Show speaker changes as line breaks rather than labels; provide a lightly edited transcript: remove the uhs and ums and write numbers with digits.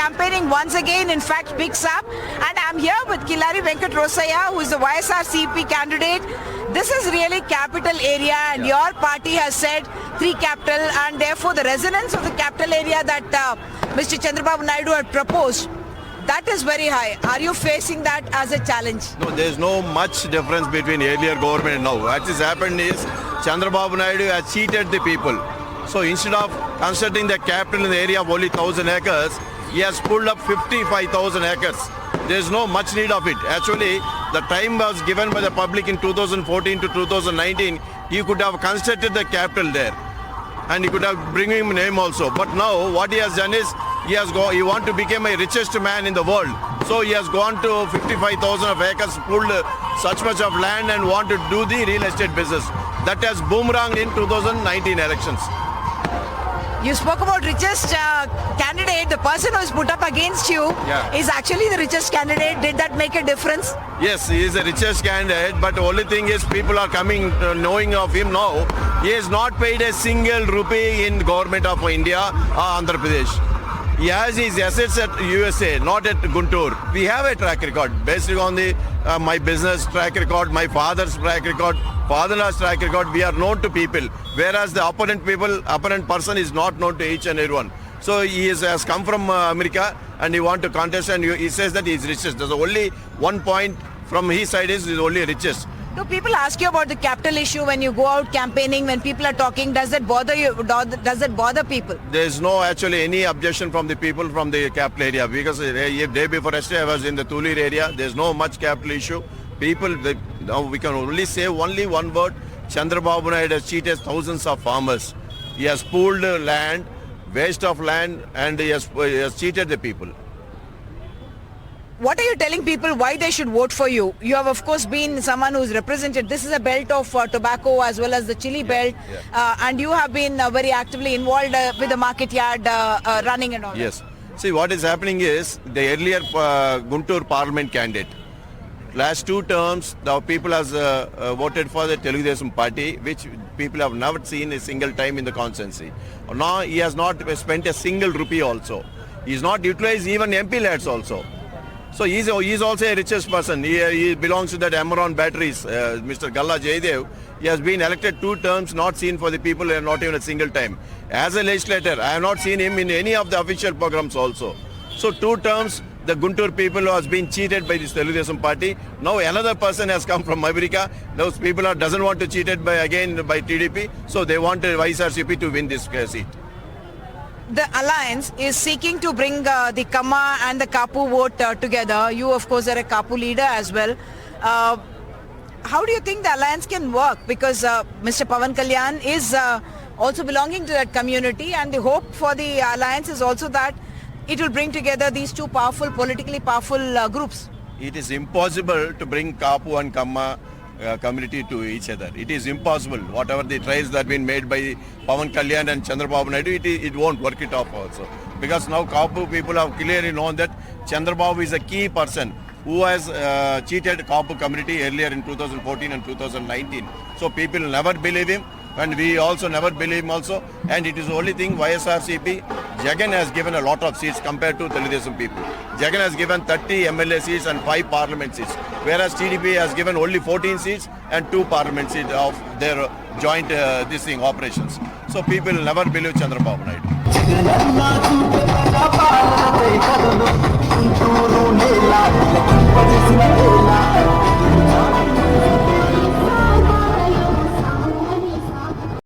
campaigning once again, in fact, picks up. And I'm here with Killari Venkat Rosaya, who is the YSRCP candidate. This is really capital area, and your party has said 3 capital, and therefore the resonance of the capital area that Mr. Chandrababu Naidu had proposed, that is very high. Are you facing that as a challenge?
No, there is no much difference between earlier government and now. What has happened is Chandrababu Naidu has cheated the people. So instead of constructing the capital in the area of only 1,000 acres, he has pulled up 55,000 acres. There is no much need of it. Actually, the time was given by the public in 2014 to 2019. He could have constructed the capital there, and he could have bring him name also. But now what he has done is he want to become a richest man in the world. So he has gone to 55,000 of acres, pulled such much of land, and want to do the real estate business. That has boomeranged in 2019 elections.
You spoke about richest candidate. The person who is put up against you is actually the richest candidate. Did that make a difference?
Yes, he is the richest candidate, but the only thing is people are coming knowing of him now. He has not paid a single rupee in government of India or Andhra Pradesh. He has his assets at USA, not at Guntur. We have a track record based on the my business track record, my father's track record, father-in-law's track record. We are known to people, whereas the opponent person is not known to each and everyone. So he has come from America and he want to contest, and he says that he is richest. There's only one point from his side is only richest.
Do people ask you about the capital issue when you go out campaigning, when people are talking? Does that bother you? Does that bother people?
There is no actually any objection from the people from the capital area, because day before yesterday I was in the Tulur area. There is no much capital issue. People, now we can only say only one word. Chandrababu Naidu has cheated thousands of farmers. He has pooled land, waste of land, and he has cheated the people.
What are you telling people why they should vote for you? You have, of course, been someone who's represented. This is a belt of tobacco as well as the chili belt. And you have been very actively involved with the market yard running and all.
Yes. See, what is happening is the earlier Guntur Parliament candidate. Last 2 terms, the people has voted for the Telugudesam party, which people have never seen a single time in the constituency. Now he has not spent a single rupee also. He is not utilized even MP lads also. So he is also a richest person. He belongs to that Amaron batteries, Mr. Galla Jaydev. He has been elected 2 terms, not seen for the people, and not even a single time. As a legislator, I have not seen him in any of the official programs also. So 2 terms, the Guntur people has been cheated by this Telugudesam party. Now another person has come from America. Those people doesn't want to cheated by TDP. So they want YSRCP to win this seat.
The alliance is seeking to bring the Kamma and the Kapu vote together. You, of course, are a Kapu leader as well. How do you think the alliance can work? Because Mr. Pawan Kalyan is also belonging to that community, and the hope for the alliance is also that it will bring together these 2 politically powerful groups.
It is impossible to bring Kapu and Kamma community to each other. It is impossible. Whatever the tries that have been made by Pawan Kalyan and Chandrababu Naidu, it won't work it off also. Because now Kapu people have clearly known that Chandrababu is a key person who has cheated Kapu community earlier in 2014 and 2019. So people never believe him, and we also never believe him also. And it is the only thing YSRCP, Jagan has given a lot of seats compared to Telugudesam people. Jagan has given 30 MLA seats and 5 parliament seats, whereas TDP has given only 14 seats and 2 parliament seats of their joint operations. So people never believe Chandrababu Naidu.